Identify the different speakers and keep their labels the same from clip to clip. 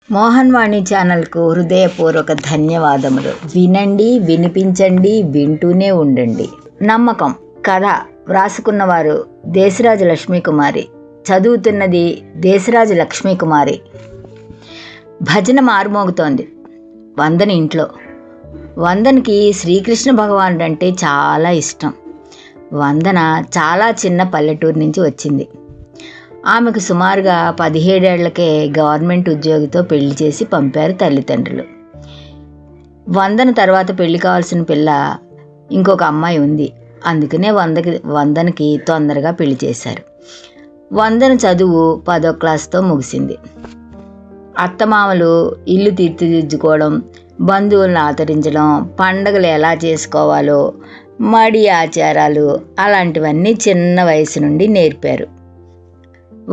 Speaker 1: మోహన్ వాణి ఛానల్కు హృదయపూర్వక ధన్యవాదములు. వినండి, వినిపించండి, వింటూనే ఉండండి. నమ్మకం కథ వ్రాసుకున్నవారు దేశరాజు లక్ష్మీకుమారి, చదువుతున్నది దేశరాజు లక్ష్మీకుమారి. భజన మారుమోగుతోంది. వందన ఇంట్లో. వందనకి శ్రీకృష్ణ భగవానుడు అంటే చాలా ఇష్టం. వందన చాలా చిన్న పల్లెటూరు నుంచి వచ్చింది. ఆమెకు సుమారుగా 17 ఏళ్లకే గవర్నమెంట్ ఉద్యోగితో పెళ్లి చేసి పంపారు తల్లిదండ్రులు. వందన తర్వాత పెళ్లి కావాల్సిన పిల్ల ఇంకొక అమ్మాయి ఉంది. అందుకనే వందనకి తొందరగా పెళ్లి చేశారు. వందన చదువు 10వ క్లాస్తో ముగిసింది. అత్తమామలు ఇల్లు తీర్చిదిద్దుకోవడం, బంధువులను ఆదరించడం, పండగలు ఎలా చేసుకోవాలో, మడి ఆచారాలు అలాంటివన్నీ చిన్న వయసు నుండి నేర్పారు.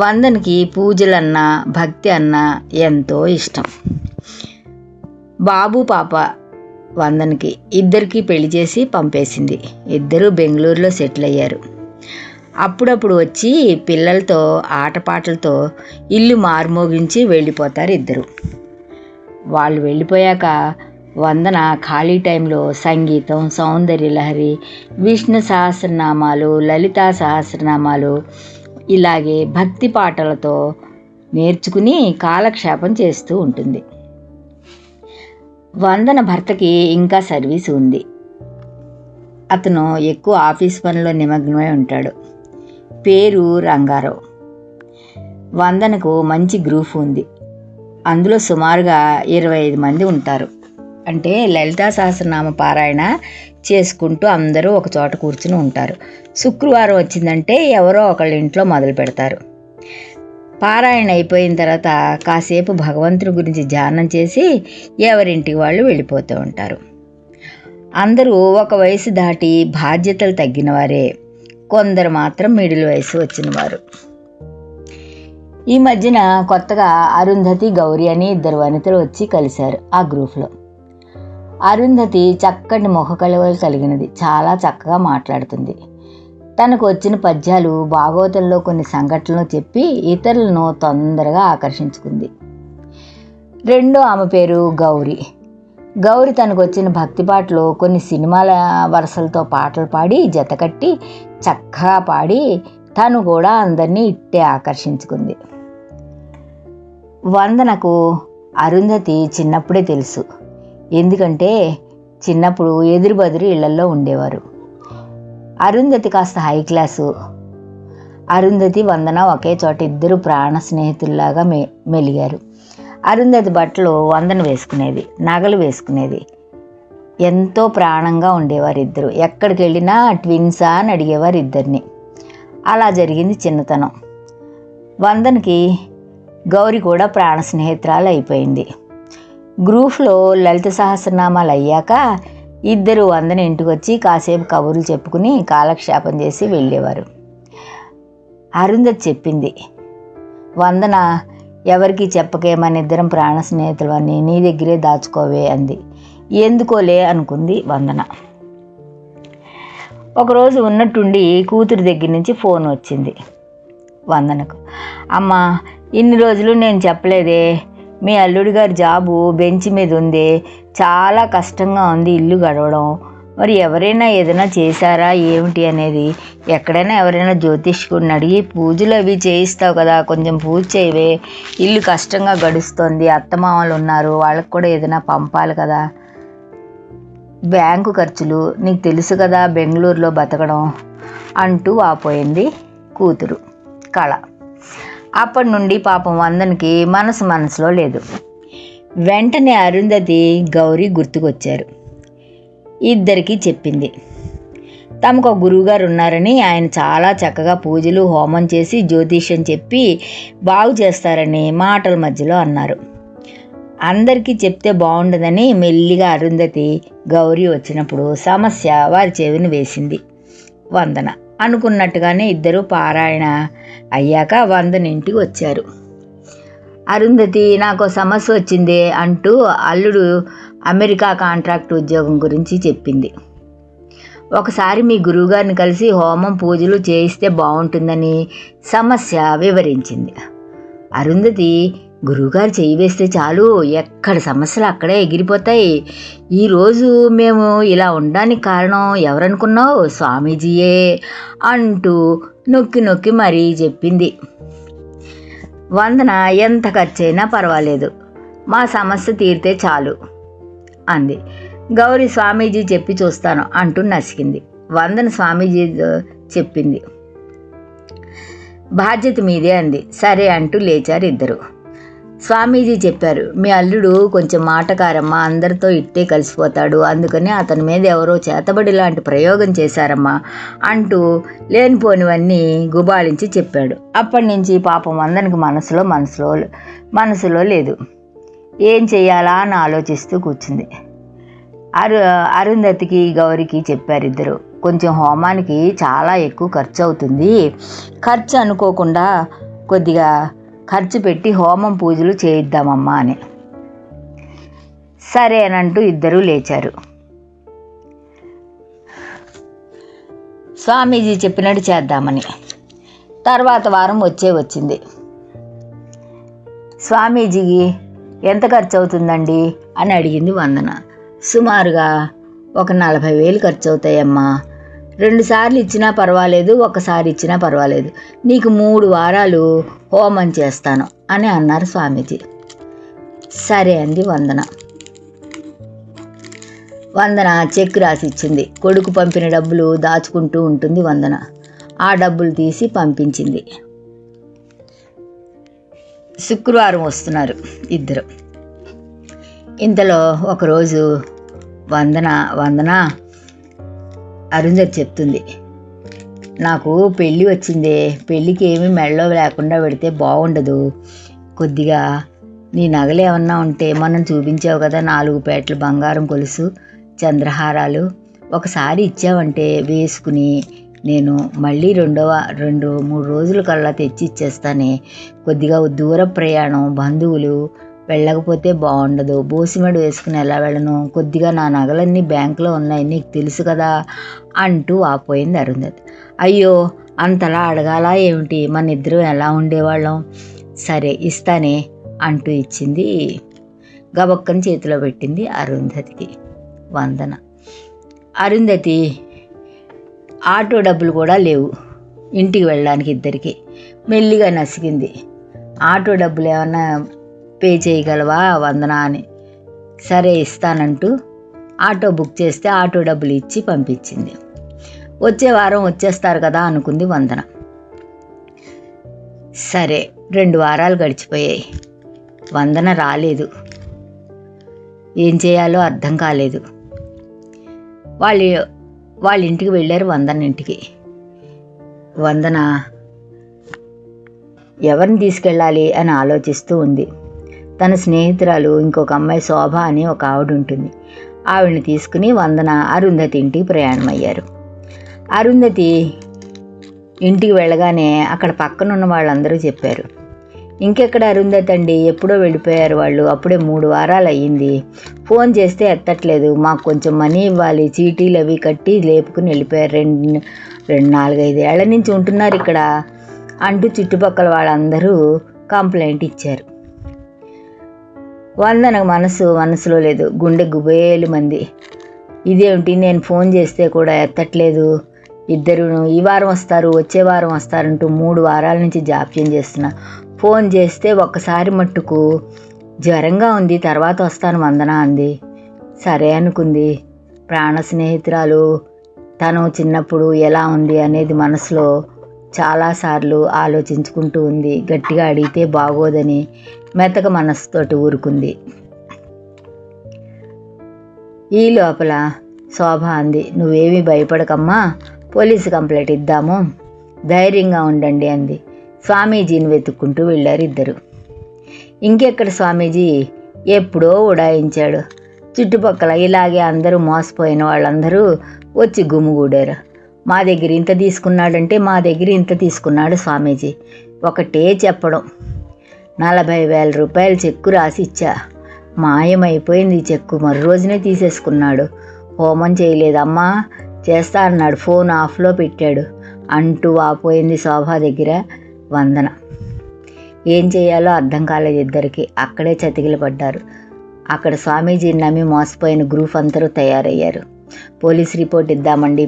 Speaker 1: వందనకి పూజలన్నా భక్తి అన్నా ఎంతో ఇష్టం. బాబు పాప వందనకి ఇద్దరికీ పెళ్లి చేసి పంపేసింది. ఇద్దరూ బెంగళూరులో సెటిల్ అయ్యారు. అప్పుడప్పుడు వచ్చి పిల్లలతో ఆటపాటలతో ఇల్లు మార్మోగించి వెళ్ళిపోతారు ఇద్దరు. వాళ్ళు వెళ్ళిపోయాక వందన ఖాళీ టైంలో సంగీతం, సౌందర్యలహరి, విష్ణు సహస్రనామాలు, లలితా సహస్రనామాలు ఇలాగే భక్తి పాటలతో నేర్చుకుని కాలక్షేపం చేస్తూ ఉంటుంది. వందన భర్తకి ఇంకా సర్వీసు ఉంది. అతను ఎక్కువ ఆఫీస్ పనిలో నిమగ్నమై ఉంటాడు. పేరు రంగారావు. వందనకు మంచి గ్రూప్ ఉంది. అందులో సుమారుగా 25 మంది ఉంటారు. అంటే లలితా సహస్రనామ పారాయణ చేసుకుంటూ అందరూ ఒక చోట కూర్చుని ఉంటారు. శుక్రవారం వచ్చిందంటే ఎవరో ఒకళ్ళ ఇంట్లో మొదలు పెడతారు. పారాయణ అయిపోయిన తర్వాత కాసేపు భగవంతుని గురించి ధ్యానం చేసి ఎవరింటికి వాళ్ళు వెళ్ళిపోతూ ఉంటారు. అందరూ ఒక వయసు దాటి బాధ్యతలు తగ్గిన వారే. కొందరు మాత్రం మిడిల్ వయసు వచ్చినవారు. ఈ మధ్యన కొత్తగా అరుంధతి, గౌరీ అని 2 వనితలు వచ్చి కలిశారు ఆ గ్రూప్లో. అరుంధతి చక్కటి ముఖ కళవలు కలిగినది. చాలా చక్కగా మాట్లాడుతుంది. తనకు వచ్చిన పద్యాలు భాగవతంలో కొన్ని సంఘటనలు చెప్పి ఇతరులను తొందరగా ఆకర్షించుకుంది. రెండో ఆమె పేరు గౌరీ. గౌరీ తనకు వచ్చిన భక్తి పాటలు కొన్ని సినిమాల వరుసలతో పాటలు పాడి జతకట్టి చక్కగా పాడి తను కూడా అందరినీ ఇట్టే ఆకర్షించుకుంది. వందనకు అరుంధతి చిన్నప్పుడే తెలుసు. ఎందుకంటే చిన్నప్పుడు ఎదురు బదురు ఇళ్లల్లో ఉండేవారు. అరుంధతి కాస్త హై క్లాసు. అరుంధతి, వందన ఒకే చోట ఇద్దరు ప్రాణ స్నేహితుల్లాగా మెలిగారు. అరుంధతి బట్టలు వందన వేసుకునేది, నగలు వేసుకునేది. ఎంతో ప్రాణంగా ఉండేవారు ఇద్దరు. ఎక్కడికి వెళ్ళినా ట్విన్సా అని అడిగేవారు ఇద్దరిని. అలా జరిగింది చిన్నతనం. వందనకి గౌరీ కూడా ప్రాణ స్నేహితురాలు అయిపోయింది. గ్రూప్లో లలిత సహస్రనామాలు అయ్యాక ఇద్దరు వందన ఇంటికి వచ్చి కాసేపు కబుర్లు చెప్పుకుని కాలక్షేపం చేసి వెళ్ళేవారు. అరుంధతి చెప్పింది, వందన ఎవరికి చెప్పకే, మన ఇద్దరం ప్రాణ స్నేహితులు అని నీ దగ్గరే దాచుకోవే అంది. ఎందుకోలే అనుకుంది వందన. ఒకరోజు ఉన్నట్టుండి కూతురు దగ్గర నుంచి ఫోన్ వచ్చింది వందనకు. అమ్మ, ఇన్ని రోజులు నేను చెప్పలేదే, మీ అల్లుడి గారి జాబు బెంచ్ మీద ఉంది. చాలా కష్టంగా ఉంది ఇల్లు గడవడం. మరి ఎవరైనా ఏదైనా చేశారా ఏమిటి అనేది, ఎక్కడైనా ఎవరైనా జ్యోతిష్కుడిని అడిగి పూజలు అవి చేయిస్తావు కదా, కొంచెం పూజ చేయవే. ఇల్లు కష్టంగా గడుస్తుంది. అత్తమామలు ఉన్నారు, వాళ్ళకు కూడా ఏదైనా పంపాలి కదా. బ్యాంకు ఖర్చులు నీకు తెలుసు కదా, బెంగళూరులో బతకడం అంటూ ఆపోయింది కూతురు కళ. అప్పటి నుండి పాపం వందనకి మనసులో లేదు. వెంటనే అరుంధతి, గౌరీ గుర్తుకొచ్చారు. ఇద్దరికీ చెప్పింది. తమకు ఒక గురువుగారు ఉన్నారని, ఆయన చాలా చక్కగా పూజలు హోమం చేసి జ్యోతిష్యం చెప్పి బాగు చేస్తారని మాటల మధ్యలో అన్నారు. అందరికీ చెప్తే బాగుండదని మెల్లిగా అరుంధతి గౌరీ వచ్చినప్పుడు సమస్య వారి చెవిని వేసింది వందన. అనుకున్నట్టుగానే ఇద్దరు పారాయణ అయ్యాక వందన ఇంటికి వచ్చారు. అరుంధతి, నాకు సమస్య వచ్చింది అంటూ అల్లుడు అమెరికా కాంట్రాక్ట్ ఉద్యోగం గురించి చెప్పింది. ఒకసారి మీ గురువుగారిని కలిసి హోమం పూజలు చేయిస్తే బాగుంటుందని సమస్య వివరించింది. అరుంధతి గురువుగారు చెయ్యి వేస్తే చాలు ఎక్కడ సమస్యలు అక్కడే ఎగిరిపోతాయి. ఈరోజు మేము ఇలా ఉండడానికి కారణం ఎవరనుకున్నావు? స్వామీజీయే అంటూ నొక్కి నొక్కి మరీ చెప్పింది. వందన ఎంత ఖర్చైనా పర్వాలేదు, మా సమస్య తీరితే చాలు అంది. గౌరీ స్వామీజీ చెప్పి చూస్తాను అంటూ నసికింది. వందన స్వామీజీ చెప్పింది. బాధ్యత మీదే అంది. సరే అంటూ లేచారు ఇద్దరు. స్వామీజీ చెప్పారు, మీ అల్లుడు కొంచెం మాటకారమ్మా, అందరితో ఇట్టే కలిసిపోతాడు, అందుకని అతని మీద ఎవరో చేతబడి లాంటి ప్రయోగం చేశారమ్మా అంటూ లేనిపోనివన్నీ గుబాళించి చెప్పాడు. అప్పటి నుంచి పాపం వందనకి మనసులో లేదు. ఏం చెయ్యాలా అని ఆలోచిస్తూ కూర్చుంది. అరుంధతికి గౌరికి చెప్పారు ఇద్దరు, కొంచెం హోమానికి చాలా ఎక్కువ ఖర్చు అవుతుంది, ఖర్చు అనుకోకుండా కొద్దిగా ఖర్చు పెట్టి హోమం పూజలు చేయిద్దామమ్మా అని. సరే అనంటూ ఇద్దరూ లేచారు. స్వామీజీ చెప్పినట్టు చేద్దామని. తర్వాత వారం వచ్చింది. స్వామీజీకి ఎంత ఖర్చు అవుతుందండి అని అడిగింది వందన. సుమారుగా ఒక 40,000 ఖర్చు అవుతాయమ్మా. 2 సార్లు ఇచ్చినా పర్వాలేదు, ఒకసారి ఇచ్చినా పర్వాలేదు, నీకు 3 వారాలు హోమం చేస్తాను అని అన్నారు స్వామీజీ. సరే అంది వందన. చెక్ రాసి ఇచ్చింది. కొడుకు పంపిన డబ్బులు దాచుకుంటూ ఉంటుంది వందన. ఆ డబ్బులు తీసి పంపించింది. శుక్రవారం వస్తున్నారు ఇద్దరు. ఇంతలో ఒకరోజు వందన అరుంధతి చెప్తుంది, నాకు పెళ్ళి వచ్చిందే, పెళ్ళికి ఏమీ మెడలో లేకుండా పెడితే బాగుండదు, కొద్దిగా నీ నగలు ఏమన్నా ఉంటే మనం చూపించావు కదా, 4 పేటలు బంగారం గొలుసు, చంద్రహారాలు, ఒకసారి ఇచ్చావంటే వేసుకుని నేను మళ్ళీ 2-3 రోజుల కల్లా తెచ్చి ఇచ్చేస్తానే. కొద్దిగా దూర ప్రయాణం, బంధువులు, వెళ్ళకపోతే బాగుండదు, బోసిమడు వేసుకుని ఎలా వెళ్ళను, కొద్దిగా నా నగలన్నీ బ్యాంకులో ఉన్నాయి, నీకు తెలుసు కదా అంటూ ఆపోయింది అరుంధతి. అయ్యో అంతలా అడగాలా ఏమిటి, మన ఇద్దరం ఎలా ఉండేవాళ్ళం, సరే ఇస్తానే అంటూ ఇచ్చింది. గబక్కని చేతిలో పెట్టింది అరుంధతికి వందన. అరుంధతి ఆటో డబ్బులు కూడా లేవు ఇంటికి వెళ్ళడానికి ఇద్దరికి. మెల్లిగా నసిగింది. ఆటో డబ్బులు ఏమన్నా పే చేయగలవా వందన అని. సరే ఇస్తానంటూ ఆటో బుక్ చేస్తే ఆటో డబ్బులు ఇచ్చి పంపించింది. వచ్చే వారం వచ్చేస్తారు కదా అనుకుంది వందన. సరే 2 వారాలు గడిచిపోయాయి. వందన రాలేదు. ఏం చేయాలో అర్థం కాలేదు. వాళ్ళ ఇంటికి వెళ్ళారు వందన ఇంటికి. వందన ఎవరిని తీసుకెళ్ళాలి అని ఆలోచిస్తూ ఉంది. తన స్నేహితురాలు ఇంకొక అమ్మాయి శోభ అని ఒక ఆవిడ ఉంటుంది. ఆవిడని తీసుకుని వందన అరుంధతి ఇంటికి ప్రయాణమయ్యారు. అరుంధతి ఇంటికి వెళ్ళగానే అక్కడ పక్కన ఉన్న వాళ్ళందరూ చెప్పారు, ఇంకెక్కడ అరుంధతి అండి, ఎప్పుడో వెళ్ళిపోయారు వాళ్ళు, అప్పుడే 3 వారాలు అయ్యింది, ఫోన్ చేస్తే ఎత్తట్లేదు, మాకు కొంచెం మనీ ఇవ్వాలి, చీటీలు అవి కట్టి లేపుకుని వెళ్ళిపోయారు, 4-5 ఏళ్ల నుంచి ఉంటున్నారు ఇక్కడ అంటూ చుట్టుపక్కల వాళ్ళందరూ కంప్లైంట్ ఇచ్చారు. వందనకు మనసులో లేదు, గుండె గుబేలు మంది. ఇదేమిటి, నేను ఫోన్ చేస్తే కూడా ఎత్తట్లేదు, ఇద్దరు ఈ వారం వస్తారు వచ్చే వారం వస్తారంటూ 3 వారాల నుంచి జాప్యం చేస్తున్నా, ఫోన్ చేస్తే ఒక్కసారి మట్టుకు జ్వరంగా ఉంది తర్వాత వస్తాను వందన అంది. సరే అనుకుంది. ప్రాణ స్నేహితురాలు తను చిన్నప్పుడు ఎలా ఉంది అనేది మనసులో చాలాసార్లు ఆలోచించుకుంటూ ఉంది. గట్టిగా అడిగితే బాగోదని మెతక మనసుతోటి ఊరుకుంది. ఈ లోపల శోభ అంది, నువ్వేమీ భయపడకమ్మా, పోలీసు కంప్లైంట్ ఇద్దాము, ధైర్యంగా ఉండండి అంది. స్వామీజీని వెతుక్కుంటూ వెళ్ళారు ఇద్దరు. ఇంకెక్కడ స్వామీజీ ఎప్పుడో ఉడాయించాడు. చుట్టుపక్కల ఇలాగే అందరూ మోసపోయిన వాళ్ళందరూ వచ్చి గుమిగూడారు. మా దగ్గర ఇంత తీసుకున్నాడంటే మా దగ్గర ఇంత తీసుకున్నాడు స్వామీజీ. ఒకటే చెప్పడం. 40,000 రూపాయలు చెక్కు రాసి ఇచ్చా, మాయమైపోయింది చెక్కు, మరో రోజునే తీసేసుకున్నాడు. హోమం చేయలేదమ్మా, చేస్తా అన్నాడు, ఫోన్ ఆఫ్లో పెట్టాడు అంటూ వాపోయింది శోభ దగ్గర వందన. ఏం చేయాలో అర్థం కాలేదు ఇద్దరికి. అక్కడే చతికిల పడ్డారు. అక్కడ స్వామీజీని నమ్మి మోసపోయిన గ్రూప్ అందరూ తయారయ్యారు. పోలీస్ రిపోర్ట్ ఇద్దామండి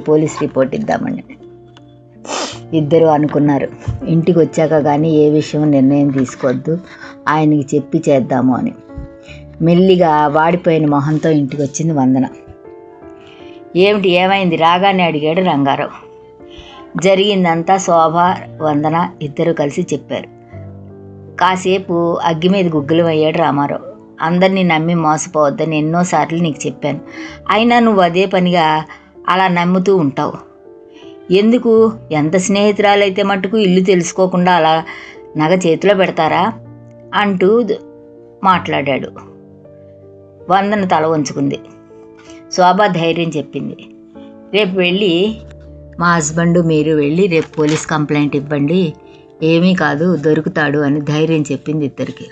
Speaker 1: ఇద్దరు అనుకున్నారు. ఇంటికి వచ్చాక కానీ ఏ విషయం నిర్ణయం తీసుకోవద్దు, ఆయనకి చెప్పి చేద్దాము అని. మెల్లిగా వాడిపోయిన మొహంతో ఇంటికి వచ్చింది వందన. ఏమైంది రాగానే అడిగాడు రంగారావు. జరిగిందంతా శోభ వందన ఇద్దరు కలిసి చెప్పారు. కాసేపు అగ్గి మీద గుగ్గులం అయ్యాడు రామారావు. అందరినీ నమ్మి మోసపోవద్దని ఎన్నోసార్లు నీకు చెప్పాను, అయినా నువ్వు అదే పనిగా అలా నమ్ముతూ ఉంటావు. ఎందుకు? ఎంత స్నేహితురాలైతే మట్టుకు ఇల్లు తెలుసుకోకుండా అలా నగ చేతిలో పెడతారా అంటూ మాట్లాడాడు. వందన తల వంచుకుంది. శోభ ధైర్యం చెప్పింది. రేపు వెళ్ళి మా హస్బెండ్ మీరు వెళ్ళి రేపు పోలీస్ కంప్లైంట్ ఇవ్వండి, ఏమీ కాదు దొరుకుతాడు అని ధైర్యం చెప్పింది ఇద్దరికి.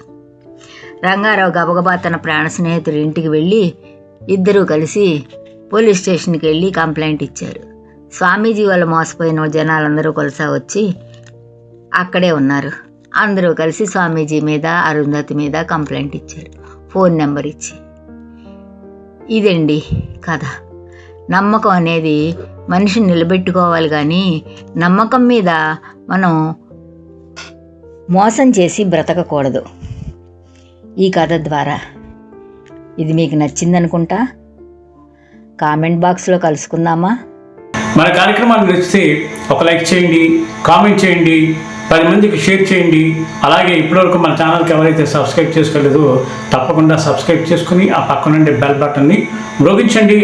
Speaker 1: రంగారావు గబగబా తన ప్రాణ స్నేహితుడి ఇంటికి వెళ్ళి ఇద్దరూ కలిసి పోలీస్ స్టేషన్కి వెళ్ళి కంప్లైంట్ ఇచ్చారు. స్వామీజీ వాళ్ళు మోసపోయిన జనాలందరూ కొలసా వచ్చి అక్కడే ఉన్నారు. అందరూ కలిసి స్వామీజీ మీద అరుంధతి మీద కంప్లైంట్ ఇచ్చారు, ఫోన్ నెంబర్ ఇచ్చి. ఇదండి కథ. నమ్మకం అనేది మనిషిని నిలబెట్టుకోవాలి, కానీ నమ్మకం మీద మనం మోసం చేసి బ్రతకకూడదు. ఈ కథ ద్వారా ఇది మీకు నచ్చిందనుకుంటా. కామెంట్ బాక్స్లో కలుసుకుందామా?
Speaker 2: మన కార్యక్రమాన్ని నచ్చితే ఒక లైక్ చేయండి, కామెంట్ చేయండి, 10 మందికి షేర్ చేయండి. అలాగే ఇప్పటివరకు మన ఛానల్కి ఎవరైతే సబ్స్క్రైబ్ చేసుకోలేదో తప్పకుండా సబ్స్క్రైబ్ చేసుకుని ఆ పక్కనుండే బెల్ బటన్ని మ్రోగించండి.